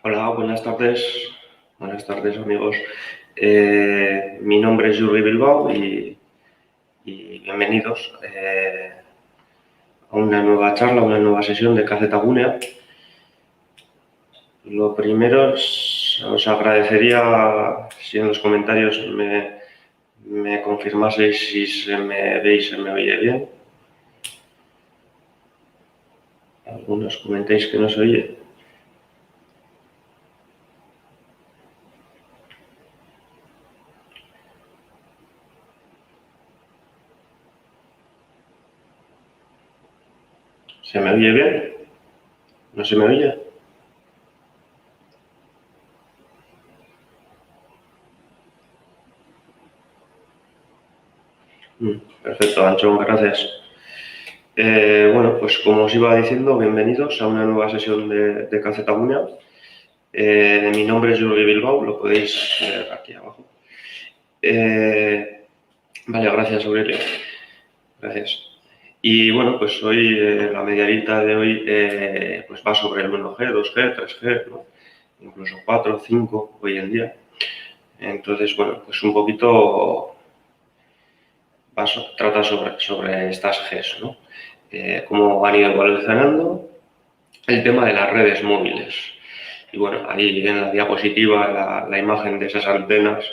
Hola, buenas tardes. Buenas tardes, amigos. Mi nombre es Jordi Bilbao y bienvenidos a una nueva charla, una nueva sesión de Caceta Gunea. Lo primero, os agradecería si en los comentarios me confirmaseis si se me ve y se me oye bien. Algunos comentéis que no se oye. ¿Se me oye bien? ¿No se me oye? Perfecto, Ancho, gracias. Bueno, pues como os iba diciendo, bienvenidos a una nueva sesión de Caceta Gunea. Mi nombre es Jordi Bilbao, lo podéis ver aquí abajo. Vale, gracias, Aurelio. Gracias. Y bueno, pues hoy, la medianita de hoy, pues va sobre el 1G, 2G, 3G, ¿no? Incluso 4, 5 hoy en día. Entonces, bueno, pues un poquito trata sobre estas Gs, ¿no? Cómo han ido evolucionando el tema de las redes móviles. Y bueno, ahí en la diapositiva, la imagen de esas antenas,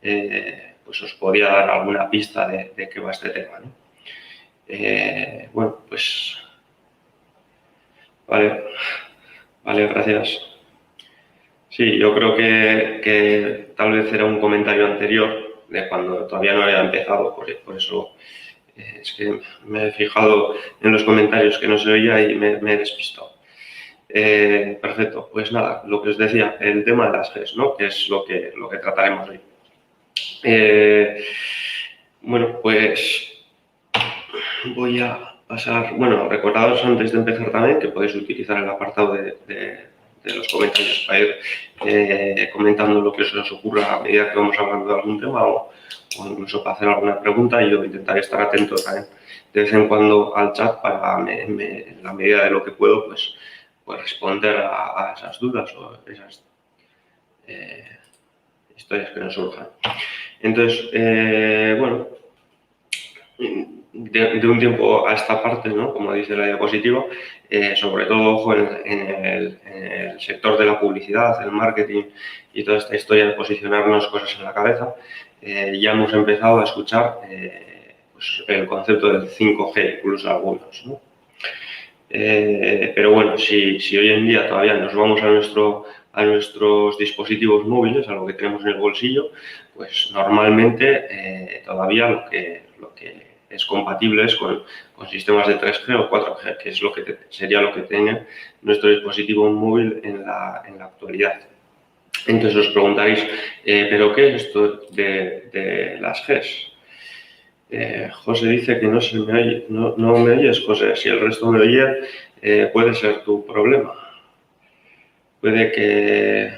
pues os podía dar alguna pista de qué va este tema, ¿no? Bueno, pues vale, gracias. Sí, yo creo que tal vez era un comentario anterior de cuando todavía no había empezado, por eso es que me he fijado en los comentarios que no se oía y me he despistado. Perfecto, pues nada, lo que os decía, el tema de las Gs, ¿no? Que es lo que trataremos hoy. Bueno, pues voy a pasar, bueno, recordados antes de empezar también que podéis utilizar el apartado de los comentarios para ir comentando lo que se os ocurra a medida que vamos hablando de algún tema o incluso para hacer alguna pregunta, y yo intentaré estar atento también de vez en cuando al chat para, en la medida de lo que puedo, pues responder a esas dudas o esas historias que nos surjan. Entonces, bueno, de un tiempo a esta parte, ¿no? Como dice la diapositiva, sobre todo, ojo, en el sector de la publicidad, el marketing y toda esta historia de posicionarnos cosas en la cabeza, ya hemos empezado a escuchar pues el concepto del 5G, incluso algunos, ¿no? Pero bueno, si hoy en día todavía nos vamos a nuestros dispositivos móviles, a lo que tenemos en el bolsillo, pues normalmente todavía lo que es compatible es con sistemas de 3G o 4G, que es sería lo que tiene nuestro dispositivo móvil en la actualidad. Entonces os preguntaréis, ¿pero qué es esto de las Gs? José dice que no se me oye, no me oyes, José. Si el resto me oye, puede ser tu problema. Puede que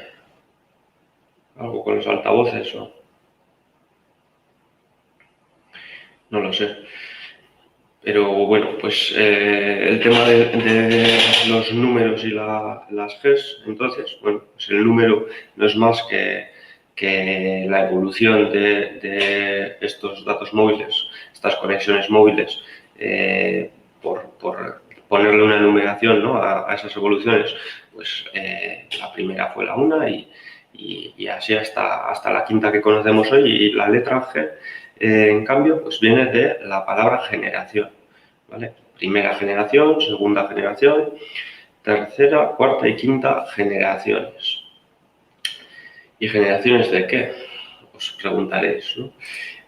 algo con los altavoces o no lo sé. Pero bueno, pues el tema de los números y las Gs, entonces, bueno, pues el número no es más que la evolución de estos datos móviles, estas conexiones móviles, por ponerle una numeración, ¿no? a esas evoluciones, pues la primera fue la 1 y así hasta la quinta que conocemos hoy, y la letra G, en cambio, pues viene de la palabra generación, ¿vale? Primera generación, segunda generación, tercera, cuarta y quinta generaciones. ¿Y generaciones de qué? Os preguntaréis, ¿no?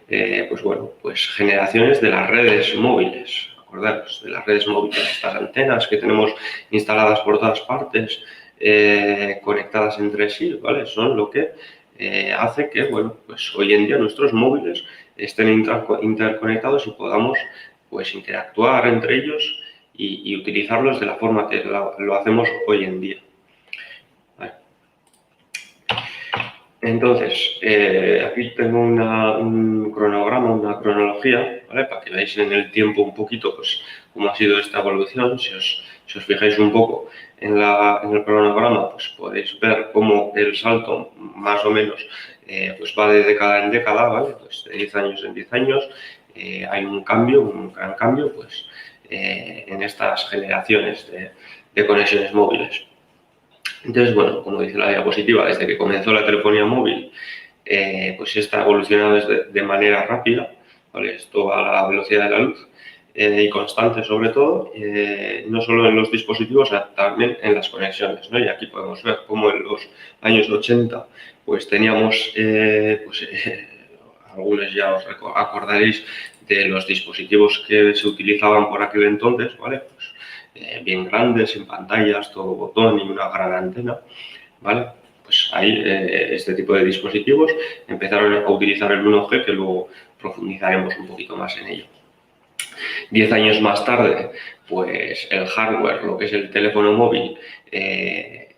Pues bueno, pues generaciones de las redes móviles. Acordaros, de las redes móviles, estas antenas que tenemos instaladas por todas partes, conectadas entre sí, ¿vale? Son lo que hace que, bueno, pues hoy en día nuestros móviles estén interconectados y podamos, pues, interactuar entre ellos y utilizarlos de la forma que lo hacemos hoy en día. ¿Vale? Entonces, aquí tengo un cronograma, una cronología, ¿vale? Para que veáis en el tiempo un poquito, pues, cómo ha sido esta evolución. Si os fijáis un poco en el cronograma, pues podéis ver cómo el salto más o menos pues va de década en década, ¿vale? Pues de 10 años en 10 años hay un cambio, un gran cambio, pues en estas generaciones de conexiones móviles. Entonces, bueno, como dice la diapositiva, desde que comenzó la telefonía móvil, pues está evolucionando de manera rápida, ¿vale? Esto a la velocidad de la luz y constante sobre todo, no solo en los dispositivos, también en las conexiones, ¿no? Y aquí podemos ver cómo en los años 80 pues teníamos, algunos ya os acordaréis de los dispositivos que se utilizaban por aquel entonces, ¿vale? Pues, bien grandes, sin pantallas, todo botón y una gran antena, ¿vale? Pues ahí este tipo de dispositivos empezaron a utilizar el 1G, que luego profundizaremos un poquito más en ello. 10 años más tarde, pues el hardware, lo que es el teléfono móvil,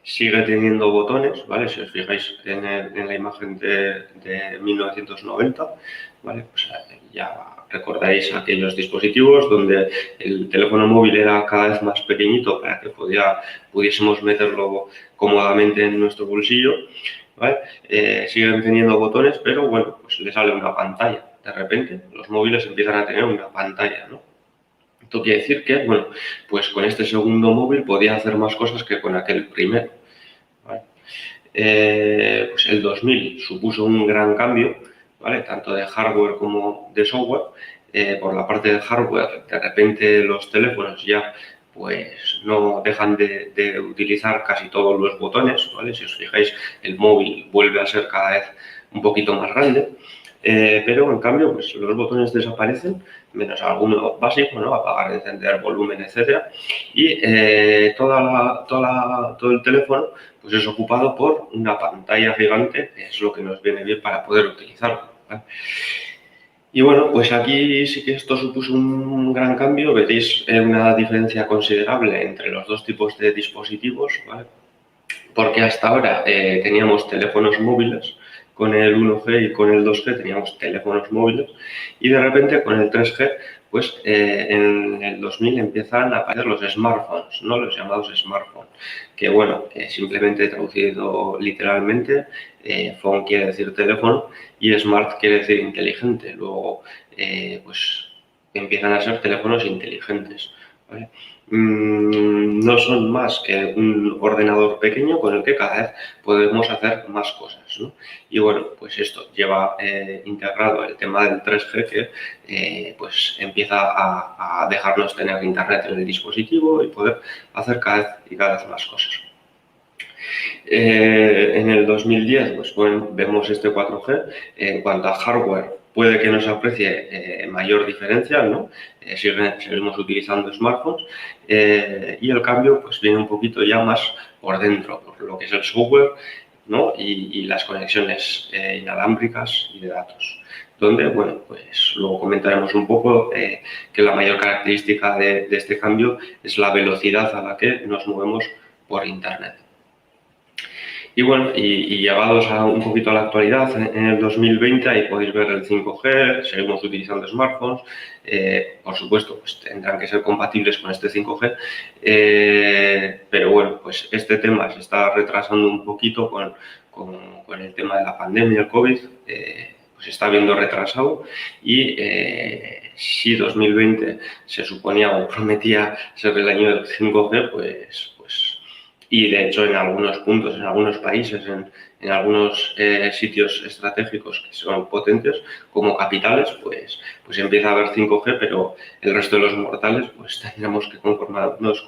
sigue teniendo botones, ¿vale? Si os fijáis en la imagen de 1990, ¿vale? Pues ya recordáis aquellos dispositivos donde el teléfono móvil era cada vez más pequeñito para que pudiésemos meterlo cómodamente en nuestro bolsillo, ¿vale? Siguen teniendo botones, pero bueno, pues le sale una pantalla. De repente los móviles empiezan a tener una pantalla, ¿no? Esto quiere decir que, bueno, pues con este segundo móvil podía hacer más cosas que con aquel primero, ¿vale? Pues el 2000 supuso un gran cambio, ¿vale? Tanto de hardware como de software. Por la parte de hardware, de repente los teléfonos ya pues no dejan de utilizar casi todos los botones, ¿vale? Si os fijáis, el móvil vuelve a ser cada vez un poquito más grande. Pero en cambio, pues los botones desaparecen, menos alguno básico, ¿no? Apagar, encender, volumen, etcétera. Y todo el teléfono pues es ocupado por una pantalla gigante, que es lo que nos viene bien para poder utilizarlo, ¿vale? Y bueno, pues aquí sí que esto supuso un gran cambio. Veréis una diferencia considerable entre los dos tipos de dispositivos, ¿vale? Porque hasta ahora teníamos teléfonos móviles, con el 1G y con el 2G teníamos teléfonos móviles, y de repente con el 3G, pues en el 2000 empiezan a aparecer los smartphones, ¿no? Los llamados smartphones, que bueno, simplemente traducido literalmente, phone quiere decir teléfono y smart quiere decir inteligente. Luego, pues empiezan a ser teléfonos inteligentes, ¿vale? No son más que un ordenador pequeño con el que cada vez podemos hacer más cosas, ¿no? Y bueno, pues esto lleva integrado el tema del 3G que pues empieza a dejarnos tener internet en el dispositivo y poder hacer cada vez más cosas. En el 2010, pues bueno, vemos este 4G. En cuanto a hardware, puede que nos aprecie mayor diferencia, ¿no? Seguimos utilizando smartphones y el cambio pues viene un poquito ya más por dentro, por lo que es el software, ¿no? Y las conexiones inalámbricas y de datos, donde, bueno, pues luego comentaremos un poco que la mayor característica de este cambio es la velocidad a la que nos movemos por Internet. Y bueno, y llegados un poquito a la actualidad, en el 2020 ahí podéis ver el 5G, seguimos utilizando smartphones, por supuesto, pues tendrán que ser compatibles con este 5G, pero bueno, pues este tema se está retrasando un poquito con el tema de la pandemia, el COVID, pues está viendo retrasado y si 2020 se suponía o prometía ser el año del 5G, y de hecho en algunos puntos, en algunos países, en algunos sitios estratégicos que son potentes, como capitales, pues empieza a haber 5G, pero el resto de los mortales pues tendremos que conformarnos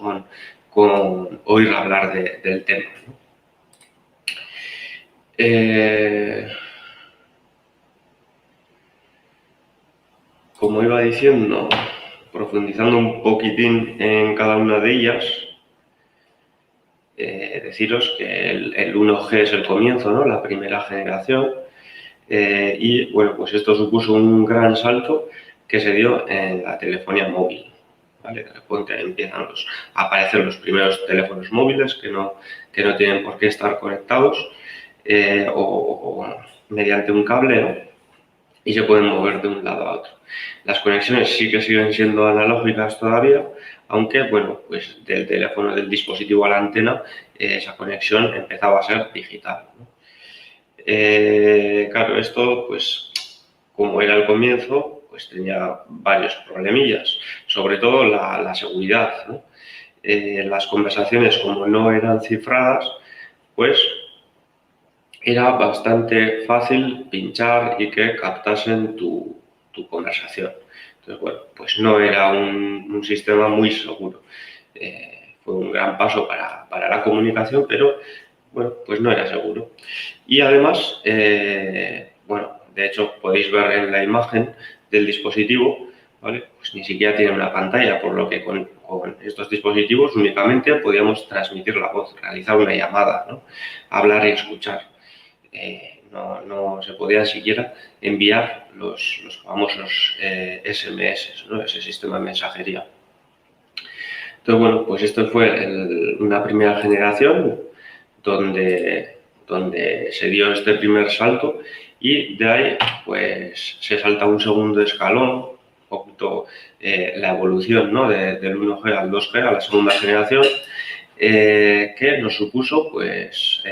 con oír hablar del tema, ¿no? Como iba diciendo, profundizando un poquitín en cada una de ellas, deciros que el 1G es el comienzo, ¿no? La primera generación, y bueno, pues esto supuso un gran salto que se dio en la telefonía móvil, ¿vale? De repente empiezan a aparecer los primeros teléfonos móviles que no tienen por qué estar conectados o mediante un cable, ¿no? y se pueden mover de un lado a otro. Las conexiones sí que siguen siendo analógicas todavía, aunque, bueno, pues del teléfono, del dispositivo a la antena, esa conexión empezaba a ser digital, ¿no? Claro, esto, pues, como era el comienzo, pues tenía varios problemillas, sobre todo la seguridad, ¿no? Las conversaciones, como no eran cifradas, pues era bastante fácil pinchar y que captasen tu conversación. Entonces, bueno, pues no era un sistema muy seguro. Fue un gran paso para la comunicación, pero bueno, pues no era seguro. Y además, bueno, de hecho podéis ver en la imagen del dispositivo, ¿vale? Pues ni siquiera tiene una pantalla, por lo que con estos dispositivos únicamente podíamos transmitir la voz, realizar una llamada, ¿no? Hablar y escuchar. No se podía siquiera enviar los famosos SMS, ¿no? Ese sistema de mensajería. Entonces, bueno, pues esto fue una primera generación donde se dio este primer salto y de ahí pues se salta un segundo escalón, un poquito la evolución, ¿no? del 1G al 2G, a la segunda generación, que nos supuso pues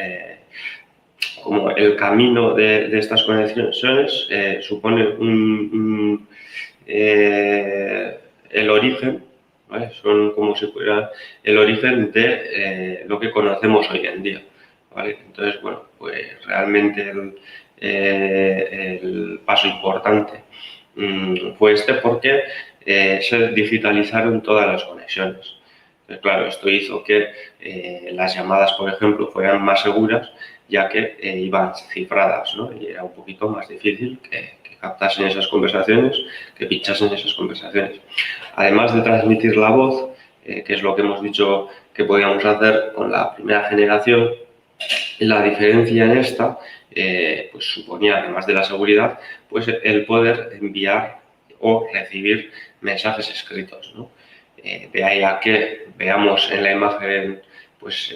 como el camino de estas conexiones supone el origen, ¿vale? Son como si fuera el origen de lo que conocemos hoy en día, ¿vale? Entonces, bueno, pues realmente el paso importante fue este porque se digitalizaron todas las conexiones. Entonces, claro, esto hizo que las llamadas, por ejemplo, fueran más seguras, ya que iban cifradas, ¿no? Y era un poquito más difícil que captasen esas conversaciones, que pinchasen esas conversaciones. Además de transmitir la voz, que es lo que hemos dicho que podíamos hacer con la primera generación, la diferencia en esta pues suponía, además de la seguridad, pues el poder enviar o recibir mensajes escritos, ¿no? De ahí a que veamos en la imagen pues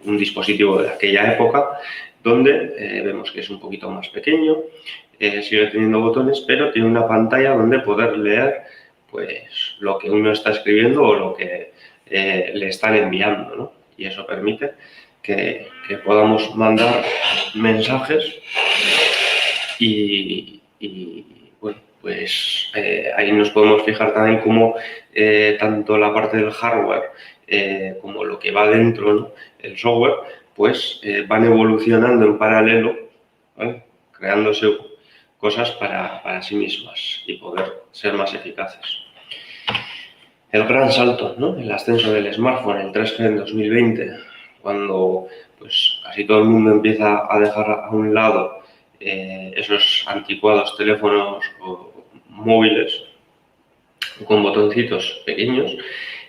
un dispositivo de aquella época donde vemos que es un poquito más pequeño, sigue teniendo botones, pero tiene una pantalla donde poder leer pues lo que uno está escribiendo o lo que le están enviando, ¿no? Y eso permite que podamos mandar mensajes y bueno, pues ahí nos podemos fijar también cómo tanto la parte del hardware como lo que va dentro, ¿no? El software, pues van evolucionando en paralelo, ¿vale? Creándose cosas para sí mismas y poder ser más eficaces. El gran salto, ¿no? El ascenso del smartphone, el 3G en 2020, cuando pues casi todo el mundo empieza a dejar a un lado esos anticuados teléfonos o móviles con botoncitos pequeños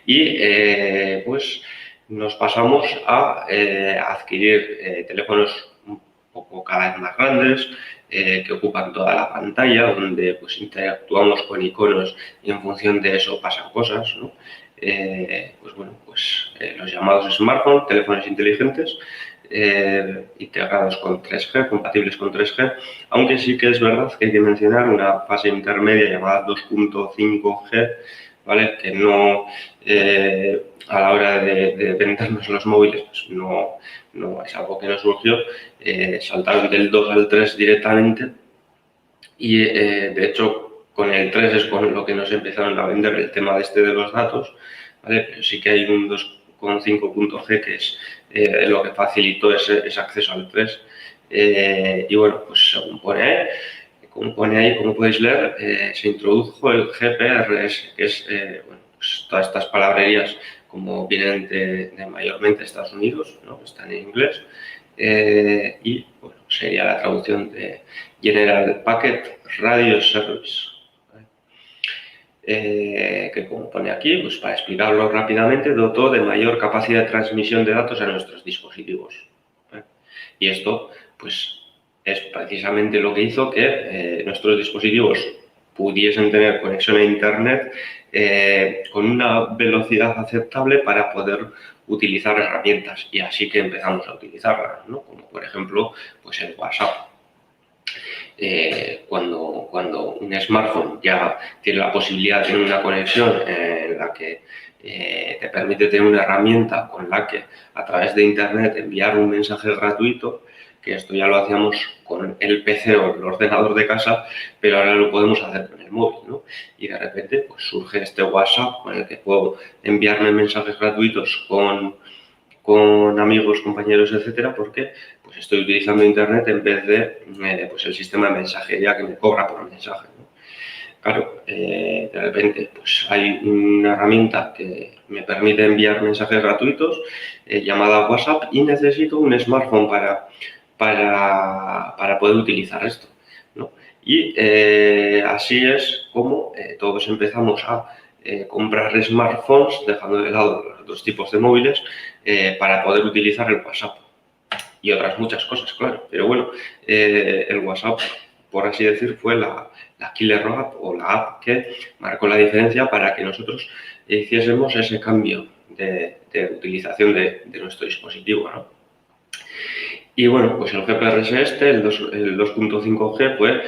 y pues nos pasamos a adquirir teléfonos un poco cada vez más grandes, que ocupan toda la pantalla, donde pues interactuamos con iconos y en función de eso pasan cosas, ¿no? Pues bueno, pues los llamados smartphones, teléfonos inteligentes, integrados con 3G, compatibles con 3G, aunque sí que es verdad que hay que mencionar una fase intermedia llamada 2.5G, ¿vale? Que no, a la hora de vendernos los móviles, pues no es algo que nos surgió, saltaron del 2 al 3 directamente y de hecho con el 3 es con lo que nos empezaron a vender el tema de los datos, ¿vale? Pero sí que hay un 2.5.g que es lo que facilitó ese acceso al 3 y bueno, pues según pone ahí, como podéis leer, se introdujo el GPRS, que es bueno, pues todas estas palabrerías como vienen de mayormente Estados Unidos, ¿no? Están en inglés, y bueno, sería la traducción de General Packet Radio Service, ¿vale? Que como pone aquí, pues para explicarlo rápidamente, dotó de mayor capacidad de transmisión de datos a nuestros dispositivos, ¿vale? Y esto, pues, es precisamente lo que hizo que nuestros dispositivos pudiesen tener conexión a Internet con una velocidad aceptable para poder utilizar herramientas y así que empezamos a utilizarlas, ¿no? Como por ejemplo pues el WhatsApp. Cuando un smartphone ya tiene la posibilidad de tener una conexión en la que te permite tener una herramienta con la que a través de Internet enviar un mensaje gratuito, que esto ya lo hacíamos con el PC o el ordenador de casa, pero ahora lo podemos hacer con el móvil, ¿no? Y de repente pues surge este WhatsApp con el que puedo enviarme mensajes gratuitos con amigos, compañeros, etcétera, porque pues estoy utilizando Internet en vez de pues el sistema de mensajería que me cobra por mensaje, ¿no? Claro, de repente pues hay una herramienta que me permite enviar mensajes gratuitos llamada WhatsApp y necesito un smartphone para poder utilizar esto, ¿no? Y así es como todos empezamos a comprar smartphones, dejando de lado los otros tipos de móviles, para poder utilizar el WhatsApp y otras muchas cosas, claro. Pero bueno, el WhatsApp, por así decir, fue la killer app o la app que marcó la diferencia para que nosotros hiciésemos ese cambio de utilización de nuestro dispositivo, ¿no? Y bueno, pues el GPRS el 2.5G fue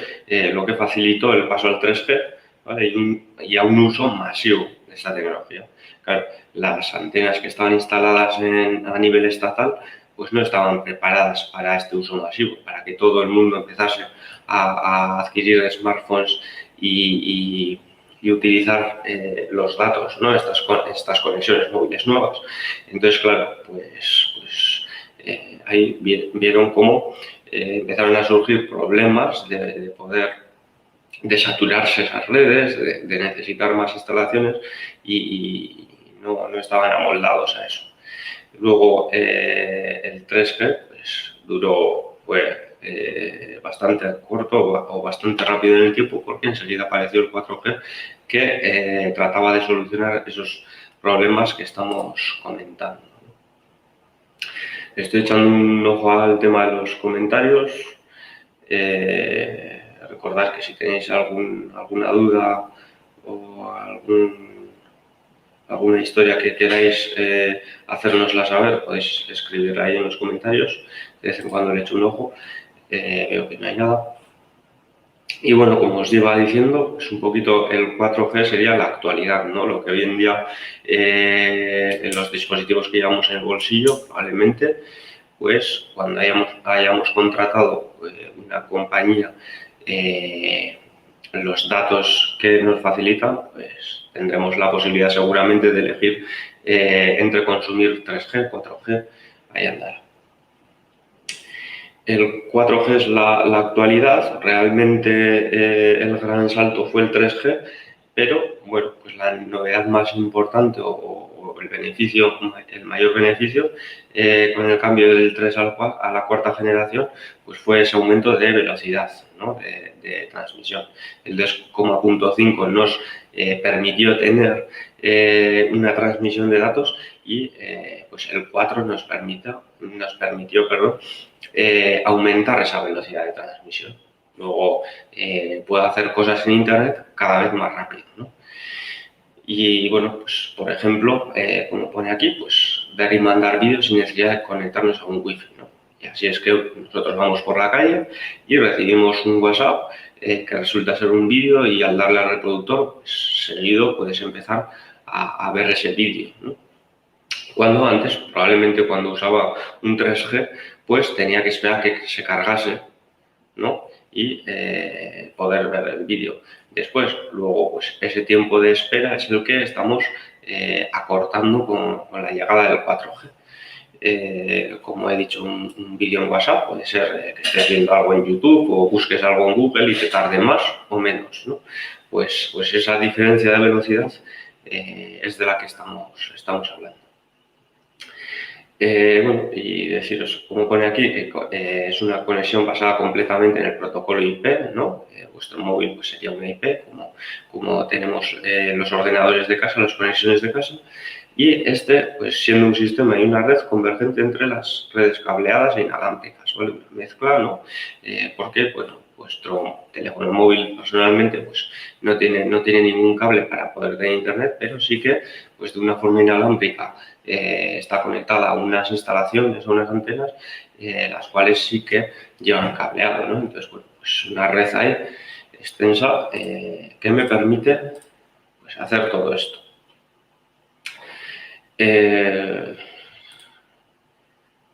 lo que facilitó el paso al 3G, ¿vale? y a un uso masivo de esta tecnología. Claro, las antenas que estaban instaladas a nivel estatal pues no estaban preparadas para este uso masivo, para que todo el mundo empezase a adquirir smartphones y utilizar los datos, ¿no? Estas conexiones móviles nuevas. Entonces, claro, pues ahí vieron cómo empezaron a surgir problemas de poder de saturarse esas redes, de necesitar más instalaciones y no estaban amoldados a eso. Luego el 3G pues, fue bastante corto o bastante rápido en el tiempo porque enseguida apareció el 4G que trataba de solucionar esos problemas que estamos comentando. Estoy echando un ojo al tema de los comentarios. Recordad que si tenéis alguna duda o alguna historia que queráis hacérnosla saber, podéis escribirla ahí en los comentarios. De vez en cuando le echo un ojo. Veo que no hay nada. Y bueno, como os iba diciendo, pues un poquito el 4G sería la actualidad, ¿no? Lo que hoy en día en los dispositivos que llevamos en el bolsillo, probablemente, pues cuando hayamos contratado una compañía, los datos que nos facilitan, pues tendremos la posibilidad seguramente de elegir entre consumir 3G, 4G, ahí andará. El 4G es la actualidad, realmente el gran salto fue el 3G, pero bueno, pues la novedad más importante o el mayor beneficio con el cambio del 3 a la cuarta generación, pues fue ese aumento de velocidad, ¿no? de transmisión. El 2,5 nos permitió tener una transmisión de datos y pues el 4 nos permitió aumentar esa velocidad de transmisión. Luego puedo hacer cosas en Internet cada vez más rápido, ¿no? Y bueno, pues por ejemplo, como pone aquí, pues ver y mandar vídeos sin necesidad de conectarnos a un wifi, ¿no? Y así es que nosotros vamos por la calle y recibimos un WhatsApp que resulta ser un vídeo y al darle al reproductor, pues seguido puedes empezar a ver ese vídeo, ¿no? Cuando antes, probablemente cuando usaba un 3G, pues tenía que esperar que se cargase, ¿no? Y poder ver el vídeo. Después, luego, pues ese tiempo de espera es el que estamos acortando con la llegada del 4G. Como he dicho, un vídeo en WhatsApp puede ser que estés viendo algo en YouTube o busques algo en Google y te tarde más o menos, ¿no? Pues esa diferencia de velocidad es de la que estamos hablando. Bueno, y deciros, como pone aquí, que es una conexión basada completamente en el protocolo IP, ¿no? Vuestro móvil pues, sería una IP, como tenemos los ordenadores de casa, las conexiones de casa, y pues siendo un sistema y una red convergente entre las redes cableadas e inalámbricas, ¿vale? Una mezcla, ¿no? Porque, bueno, vuestro teléfono móvil personalmente pues no tiene ningún cable para poder tener internet, pero sí que pues de una forma inalámbrica está conectada a unas instalaciones, a unas antenas, las cuales sí que llevan cableado, ¿no? Entonces, bueno, pues una red ahí extensa que me permite pues, hacer todo esto.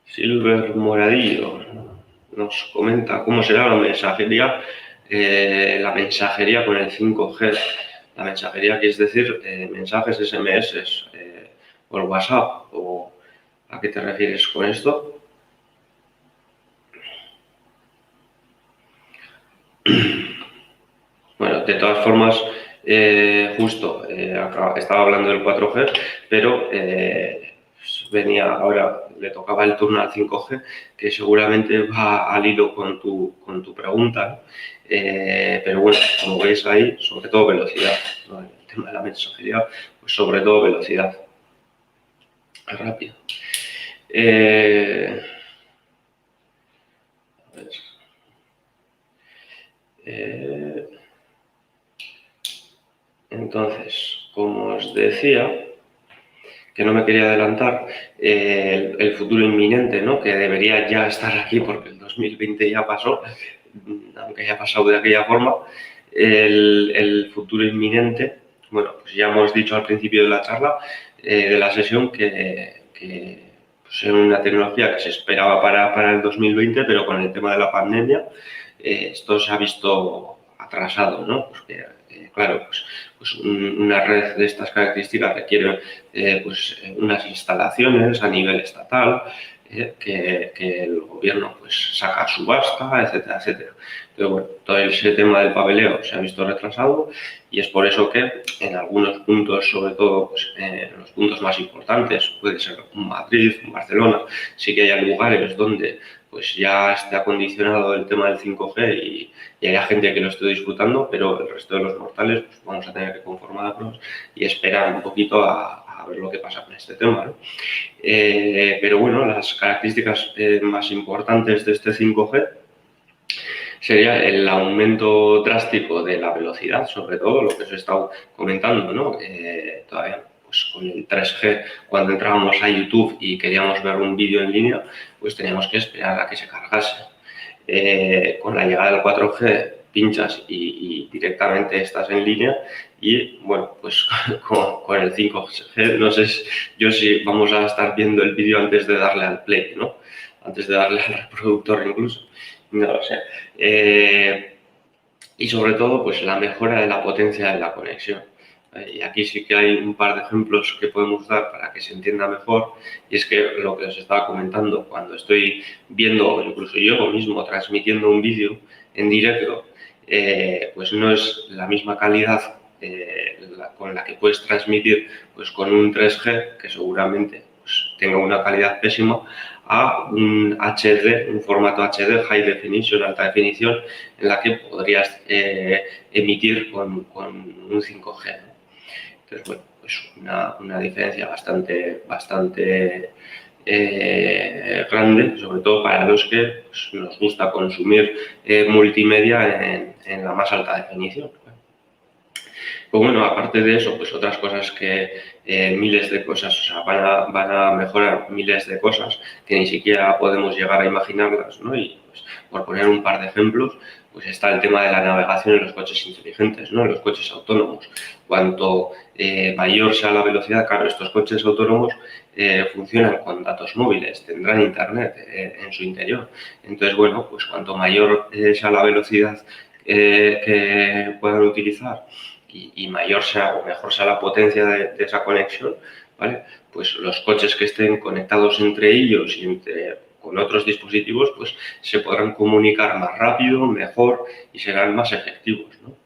Silver Moradillo nos comenta cómo será la mensajería con el 5G. La mensajería, que es decir, mensajes SMS o el WhatsApp. ¿O a qué te refieres con esto? Bueno, de todas formas, justo estaba hablando del 4G, pero venía ahora, le tocaba el turno al 5G, que seguramente va al hilo con tu pregunta, ¿no? Pero bueno, como veis ahí, sobre todo velocidad, ¿no? El tema de la mensajería, pues sobre todo velocidad. Rápido. A ver. Entonces, como os decía, que no me quería adelantar, el futuro inminente, ¿no? Que debería ya estar aquí porque el 2020 ya pasó, aunque haya pasado de aquella forma. El futuro inminente, bueno, pues ya hemos dicho al principio de la charla, de la sesión, que pues es una tecnología que se esperaba para el 2020, pero con el tema de la pandemia esto se ha visto atrasado, ¿no? Porque, claro, pues una red de estas características requiere pues, unas instalaciones a nivel estatal que el gobierno pues, saca a subasta, etcétera, etcétera. Pero bueno, todo ese tema del papeleo se ha visto retrasado y es por eso que en algunos puntos, sobre todo pues, en los puntos más importantes, puede ser Madrid, Barcelona, sí que hay lugares donde pues ya esté acondicionado el tema del 5G y haya gente que lo esté disfrutando, pero el resto de los mortales pues, vamos a tener que conformarnos y esperar un poquito a ver lo que pasa con este tema, ¿no? Pero bueno, las características más importantes de este 5G sería el aumento drástico de la velocidad, sobre todo lo que os he estado comentando, ¿no? Todavía pues con el 3G, cuando entrábamos a YouTube y queríamos ver un vídeo en línea, pues teníamos que esperar a que se cargase. Con la llegada del 4G pinchas y directamente estás en línea y bueno, pues con el 5G no sé yo si vamos a estar viendo el vídeo antes de darle al play, ¿no? Antes de darle al reproductor incluso, no lo sé. Y sobre todo pues la mejora de la potencia de la conexión. Y aquí sí que hay un par de ejemplos que podemos dar para que se entienda mejor, y es que lo que os estaba comentando, cuando estoy viendo, o incluso yo mismo transmitiendo un vídeo en directo, pues no es la misma calidad con la que puedes transmitir pues con un 3G, que seguramente pues, tenga una calidad pésima, a un HD, un formato HD, High Definition, alta definición, en la que podrías emitir con un 5G. Entonces, bueno, pues una diferencia bastante grande, sobre todo para los que pues, nos gusta consumir multimedia en la más alta definición. Pues bueno, aparte de eso, pues otras cosas que miles de cosas, o sea, van a mejorar miles de cosas que ni siquiera podemos llegar a imaginarlas, ¿no? Y pues, por poner un par de ejemplos, pues está el tema de la navegación en los coches inteligentes, ¿no? En los coches autónomos. Cuanto mayor sea la velocidad, claro, estos coches autónomos funcionan con datos móviles, tendrán internet en su interior. Entonces, bueno, pues cuanto mayor sea la velocidad que puedan utilizar y mayor sea o mejor sea la potencia de esa conexión, ¿vale? Pues los coches que estén conectados entre ellos y con otros dispositivos, pues se podrán comunicar más rápido, mejor y serán más efectivos, ¿no?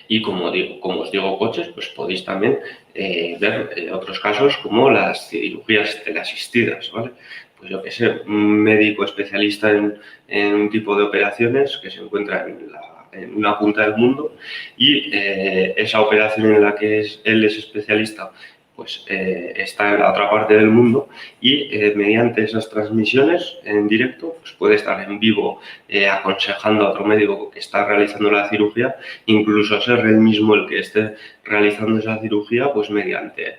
Y como os digo coches, pues podéis también ver otros casos como las cirugías teleasistidas, ¿vale? Pues yo que sé, un médico especialista en un tipo de operaciones que se encuentra en una punta del mundo y esa operación en la que él es especialista pues está en la otra parte del mundo y mediante esas transmisiones en directo pues puede estar en vivo aconsejando a otro médico que está realizando la cirugía, incluso ser él mismo el que esté realizando esa cirugía pues mediante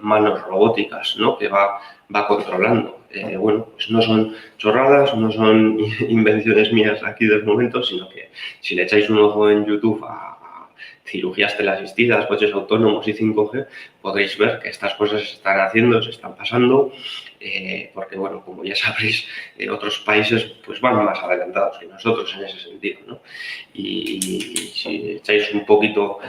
manos robóticas, ¿no? Que va controlando. Bueno, pues no son chorradas, no son invenciones mías aquí del momento, sino que si le echáis un ojo en YouTube a cirugías teleasistidas, coches autónomos y 5G, podréis ver que estas cosas se están haciendo, se están pasando, porque, bueno, como ya sabréis, otros países pues van más adelantados que nosotros en ese sentido, ¿no? Y si echáis un poquito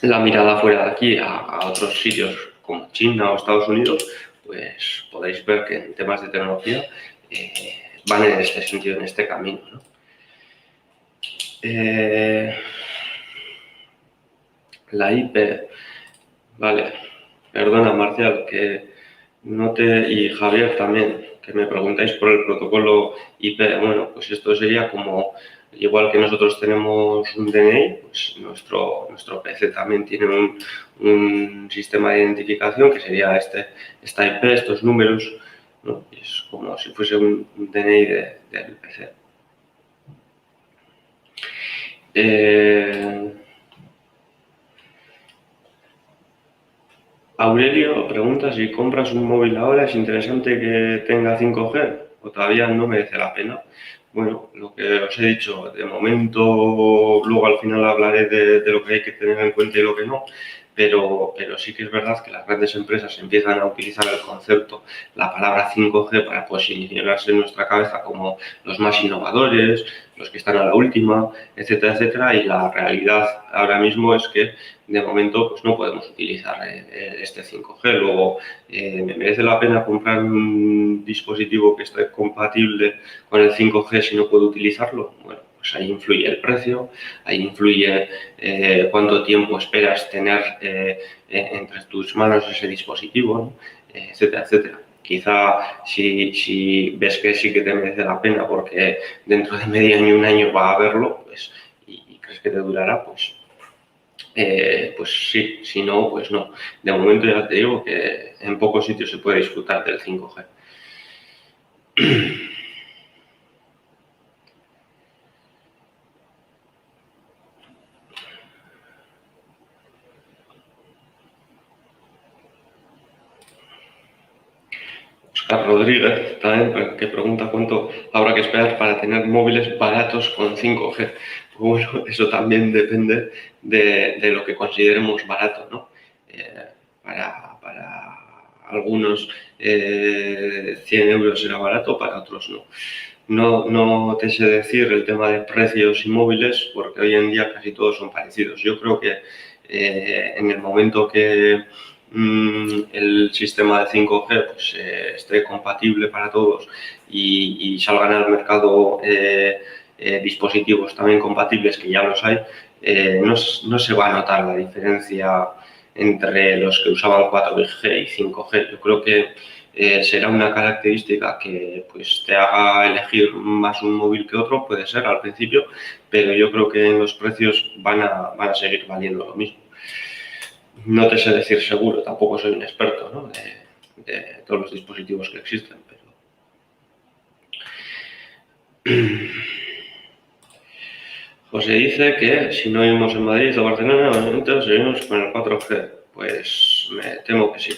la mirada fuera de aquí a otros sitios como China o Estados Unidos, pues podéis ver que en temas de tecnología van en este sentido, en este camino, ¿no? La IP, vale, perdona Marcial, que no te, y Javier también, que me preguntáis por el protocolo IP. Bueno, pues esto sería como, igual que nosotros tenemos un DNI, pues nuestro PC también tiene un sistema de identificación que sería esta IP, estos números, ¿no? Y es como si fuese un DNI del PC. Aurelio pregunta si compras un móvil ahora, ¿es interesante que tenga 5G o todavía no merece la pena? Bueno, lo que os he dicho, de momento, luego al final hablaré de lo que hay que tener en cuenta y lo que no, pero sí que es verdad que las grandes empresas empiezan a utilizar el concepto, la palabra 5G para posicionarse en nuestra cabeza como los más innovadores, los que están a la última, etcétera, etcétera, y la realidad ahora mismo es que de momento pues no podemos utilizar este 5G. Luego, ¿me merece la pena comprar un dispositivo que esté compatible con el 5G si no puedo utilizarlo? Bueno, pues ahí influye el precio, ahí influye cuánto tiempo esperas tener entre tus manos ese dispositivo, ¿no? Etcétera, etcétera. Quizá si ves que sí que te merece la pena porque dentro de medio año, un año va a haberlo, pues, y crees que te durará, pues sí, si no, pues no. De momento ya te digo que en pocos sitios se puede disfrutar del 5G. Oscar Rodríguez también, que pregunta cuánto habrá que esperar para tener móviles baratos con 5G. Bueno, eso también depende de lo que consideremos barato, ¿no? Para algunos 100 euros será barato, para otros no. No te sé decir el tema de precios y móviles porque hoy en día casi todos son parecidos. Yo creo que en el momento que el sistema de 5G pues, esté compatible para todos y salgan al mercado dispositivos también compatibles, que ya los hay, no se va a notar la diferencia entre los que usaban 4G y 5G. Yo creo que será una característica que pues, te haga elegir más un móvil que otro, puede ser al principio, pero yo creo que en los precios van a seguir valiendo lo mismo. No te sé decir seguro, tampoco soy un experto, ¿no? de todos los dispositivos que existen, pero... José dice que si no vivimos en Madrid o Barcelona, entonces seguimos con el 4G. Pues me temo que sí,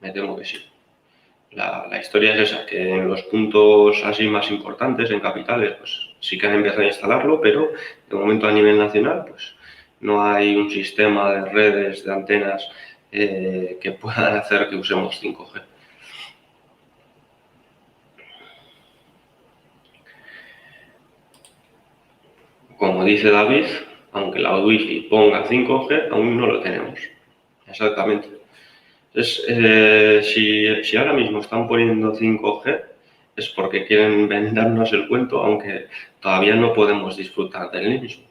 me temo que sí. La historia es esa, que en los puntos así más importantes, en capitales, pues sí que han empezado a instalarlo, pero de momento a nivel nacional, pues no hay un sistema de redes, de antenas que puedan hacer que usemos 5G. Como dice David, aunque la Wi-Fi ponga 5G, aún no lo tenemos. Exactamente. Entonces, si ahora mismo están poniendo 5G, es porque quieren vendernos el cuento, aunque todavía no podemos disfrutar del mismo.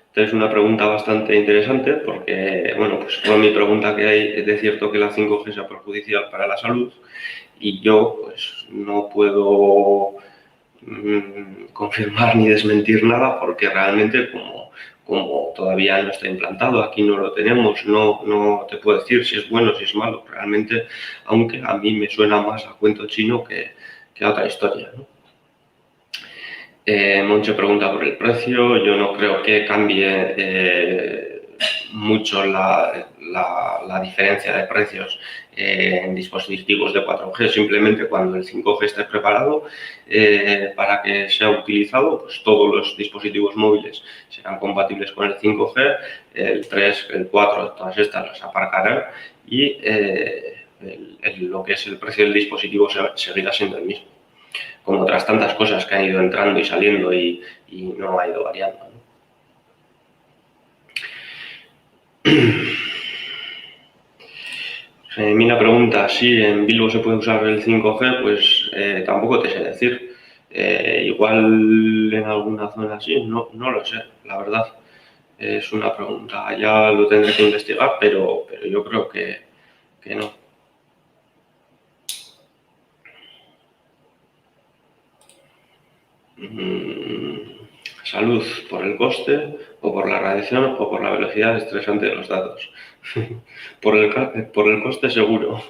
Entonces, una pregunta bastante interesante porque, bueno, pues toda mi pregunta que hay es de cierto que la 5G sea perjudicial para la salud y yo, pues, no puedo confirmar ni desmentir nada porque realmente como todavía no está implantado, aquí no lo tenemos, no te puedo decir si es bueno o si es malo, realmente, aunque a mí me suena más a cuento chino que a otra historia, ¿no? Moncho pregunta por el precio. Yo no creo que cambie mucho la diferencia de precios en dispositivos de 4G. Simplemente cuando el 5G esté preparado para que sea utilizado, pues todos los dispositivos móviles serán compatibles con el 5G, el 3, el 4, todas estas las aparcarán y lo que es el precio del dispositivo seguirá siendo el mismo, como otras tantas cosas que han ido entrando y saliendo y no ha ido variando, ¿no? Mina pregunta si en Bilbo se puede usar el 5G, pues tampoco te sé decir. Igual en alguna zona así, no lo sé, la verdad. Es una pregunta, ya lo tendré que investigar, pero yo creo que no. Salud, por el coste, o por la radiación, o por la velocidad estresante de los datos. por el coste seguro.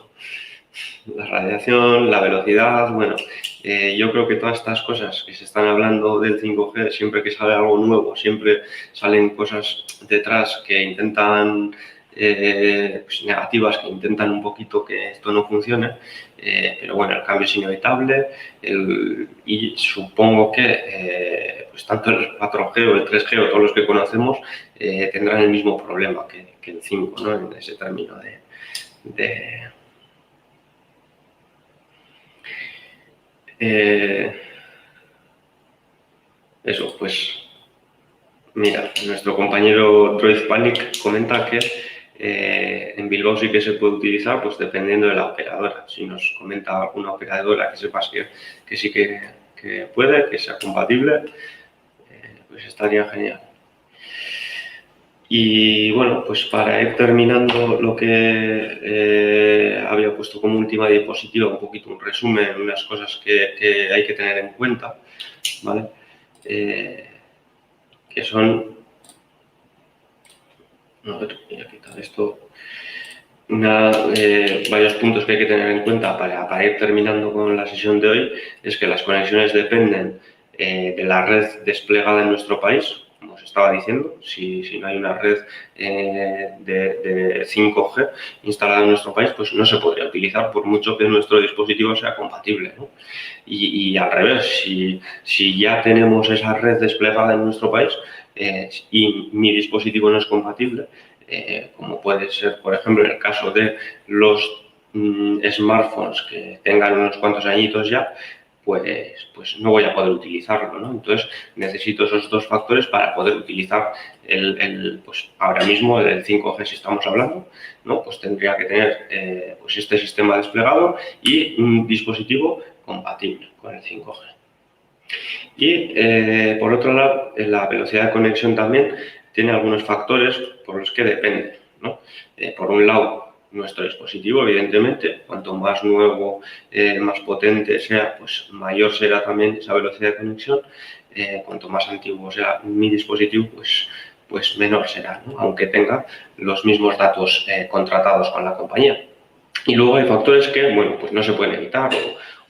La radiación, la velocidad, bueno, yo creo que todas estas cosas que se están hablando del 5G, siempre que sale algo nuevo, siempre salen cosas detrás que intentan, pues negativas, que intentan un poquito que esto no funcione, pero bueno, el cambio es inevitable y supongo que pues tanto el 4G o el 3G o todos los que conocemos tendrán el mismo problema que el 5, ¿no? En ese término de eso, pues mira, nuestro compañero Droid Panic comenta que en Bilbao sí que se puede utilizar, pues dependiendo de la operadora. Si nos comenta alguna operadora que sepas que sí que puede, que sea compatible, pues estaría genial. Y bueno, pues para ir terminando lo que había puesto como última diapositiva, un poquito un resumen, unas cosas que hay que tener en cuenta, ¿vale? Que son, a ver, voy a quitar esto, varios puntos que hay que tener en cuenta para ir terminando con la sesión de hoy, es que las conexiones dependen de la red desplegada en nuestro país, como os estaba diciendo. Si no hay una red de 5G instalada en nuestro país, pues no se podría utilizar por mucho que nuestro dispositivo sea compatible, ¿no? Y al revés, si ya tenemos esa red desplegada en nuestro país y mi dispositivo no es compatible, como puede ser, por ejemplo, en el caso de los smartphones que tengan unos cuantos añitos ya, pues no voy a poder utilizarlo, ¿no? Entonces necesito esos dos factores para poder utilizar pues ahora mismo el 5G si estamos hablando, ¿no? Pues tendría que tener pues este sistema desplegado y un dispositivo compatible con el 5G. Y por otro lado, la velocidad de conexión también tiene algunos factores por los que depende, ¿no? Por un lado, nuestro dispositivo, evidentemente, cuanto más nuevo, más potente sea, pues mayor será también esa velocidad de conexión. Cuanto más antiguo sea mi dispositivo, pues menor será, ¿no? Aunque tenga los mismos datos contratados con la compañía. Y luego hay factores que, bueno, pues no se pueden evitar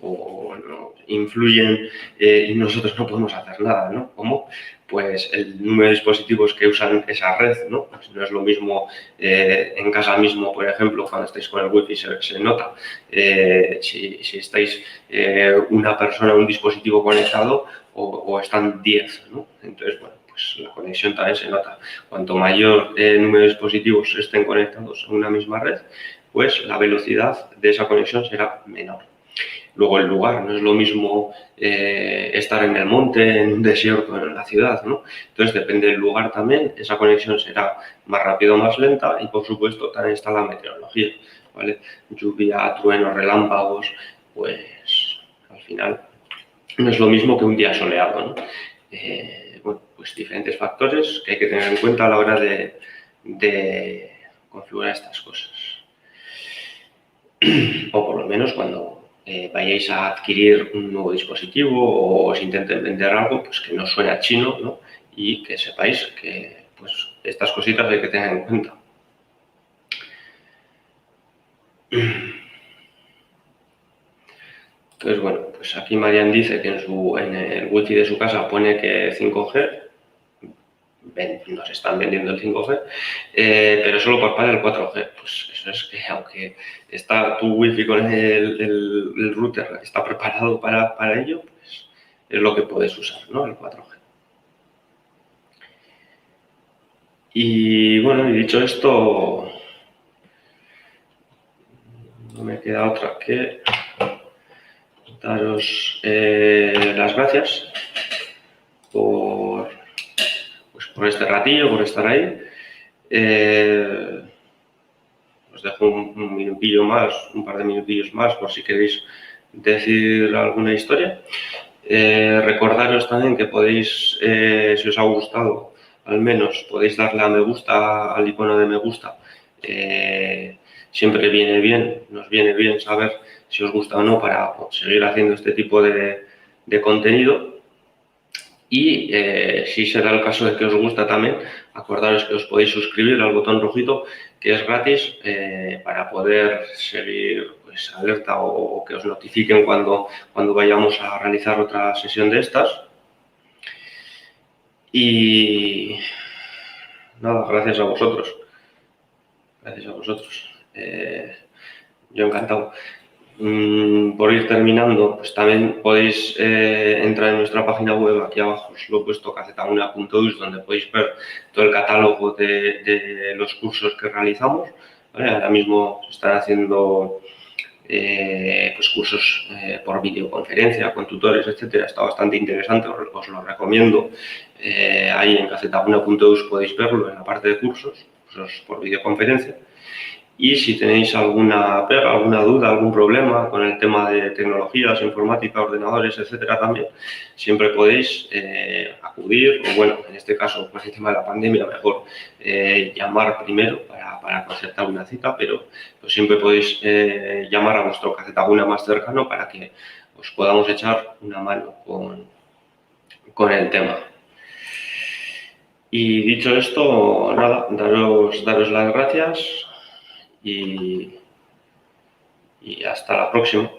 o no, influyen y nosotros no podemos hacer nada, ¿no? Como pues el número de dispositivos que usan esa red, ¿no? Pues no es lo mismo en casa mismo, por ejemplo, cuando estáis con el wifi se nota. Si estáis una persona, un dispositivo conectado o están 10, ¿no? Entonces, bueno, pues la conexión también se nota. Cuanto mayor número de dispositivos estén conectados a una misma red, pues la velocidad de esa conexión será menor. Luego el lugar, no es lo mismo estar en el monte, en un desierto, en la ciudad, ¿no? Entonces depende del lugar también, esa conexión será más rápida o más lenta y por supuesto también está la meteorología, ¿vale? Lluvia, truenos, relámpagos, pues al final no es lo mismo que un día soleado, ¿no? Bueno, pues diferentes factores que hay que tener en cuenta a la hora de configurar estas cosas. O por lo menos cuando vayáis a adquirir un nuevo dispositivo o os intenten vender algo, pues que no suene a chino, ¿no? Y que sepáis que pues estas cositas hay que tener en cuenta. Entonces, bueno, pues aquí Marian dice que en el wifi de su casa pone que 5G, nos están vendiendo el 5G, pero solo por pagar el 4G. Pues eso es que aunque está tu wifi con el router está preparado para ello, pues es lo que puedes usar, ¿no? El 4G. Y bueno, y dicho esto, no me queda otra que daros las gracias por este ratillo, por estar ahí. Os dejo un minutillo más, un par de minutillos más, por si queréis decir alguna historia. Recordaros también que podéis, si os ha gustado, al menos podéis darle a me gusta, al icono de me gusta. Siempre viene bien, nos viene bien saber si os gusta o no para seguir haciendo este tipo de contenido. Y si será el caso de que os gusta también, acordaros que os podéis suscribir al botón rojito, que es gratis, para poder seguir pues, alerta o que os notifiquen cuando vayamos a realizar otra sesión de estas. Y nada, gracias a vosotros. Gracias a vosotros. Yo encantado. Por ir terminando, pues también podéis entrar en nuestra página web, aquí abajo os lo he puesto, cacetabuna.us, donde podéis ver todo el catálogo de los cursos que realizamos. ¿Vale? Ahora mismo se están haciendo pues cursos por videoconferencia, con tutores, etcétera. Está bastante interesante, os lo recomiendo. Ahí en cacetabuna.us podéis verlo en la parte de cursos por videoconferencia. Y si tenéis alguna pega, alguna duda, algún problema con el tema de tecnologías, informática, ordenadores, etcétera, también, siempre podéis acudir, o bueno, en este caso, con el tema de la pandemia, mejor llamar primero para concertar una cita, pero pues siempre podéis llamar a vuestro Cacetabuna más cercano para que os podamos echar una mano con el tema. Y dicho esto, nada, daros las gracias y hasta la próxima.